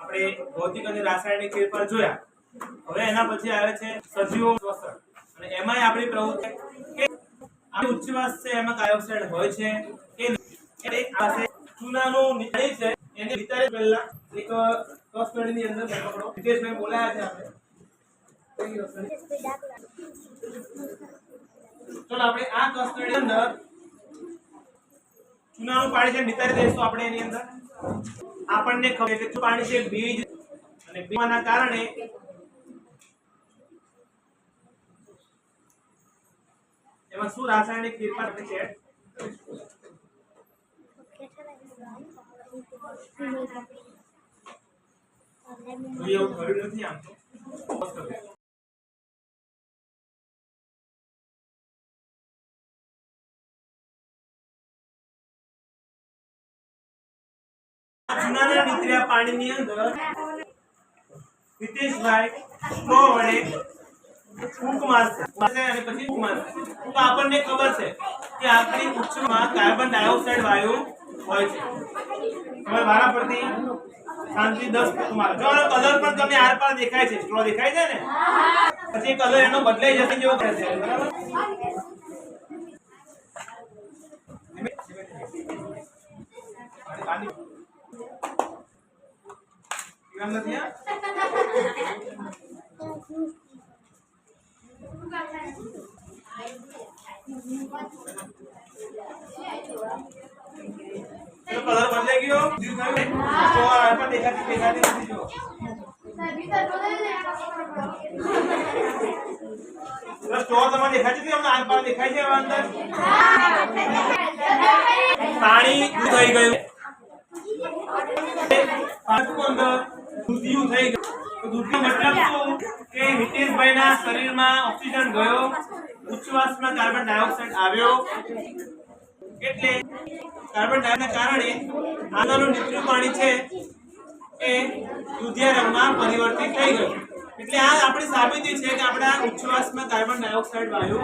આપણે ભૌતિક અને રાસાયણિક ફેરફાર જોયા. હવે એના પછી આવે છે સજીવો શ્વસન, અને એમાંય આપણી પ્રવૃત્તિ કે આ ઉચ્છવાસ છે એમાં કાર્બન હોય છે કે નહીં. એક પાસે ચૂનાનું નીકળી છે એને વિતારે પહેલા એક કસ્ટડીની અંદર પકડો. વિદેશમાં બોલાયા છે આપણે. ચલો આપણે આ કસ્ટડી અંદર ચૂનાનું પાણી છે વિતારી દઈશું આપણે એની અંદર. આપણને ખબર છે કે પાણી છે ભેજ, અને ભેજના કારણે એમાં શું રાસાયણિક ફેરફાર છે એવું ખરું નથી આમ તો. ચૂનાના નીકળ્યા પાણીની અંદર હિતેશભાઈ સ્ટ્રો વડે ફૂંક મારશે અને પછી ફૂંક મારશે. તો આપણને ખબર છે કે આપણી ઉચ્ચમાં કાર્બન ડાયોક્સાઇડ વાયુ હોય છે. હવે વારા પરથી શાંતિ 10 ફૂંક મારો. જો આનો કલર પણ તમને આર પાર દેખાય છે, સ્ટ્રો દેખાય છે ને, પછી કલર એનો બદલાઈ જશે જેવો કહે છે. બરાબર. નથી આ કલર બદલાઈ ગયો. તો આ પર દેખાતી નથી. જો સ્ટોર તમને દેખાય છે, અમને આર પાર દેખાય છે. અંદર પાણી થઈ ગયું, અંદર દૂધિયું થઈ ગયું. તો દૂધનો મતલબ શું કે હિતેશભાઈના શરીરમાં ઓક્સિજન ગયો, ઉચ્છવાસમાં કાર્બન ડાયોક્સાઇડ આવ્યો, એટલે કાર્બન ડાયોક્સાઇડના કારણે આંદોલન નીકળ્યું પાણી છે એ દૂધિયા રંગમાં પરિવર્તિત થઈ ગયું. એટલે આ આપણી સાબિતી છે કે આપણા ઉચ્છવાસમાં કાર્બન ડાયોક્સાઇડ વાયુ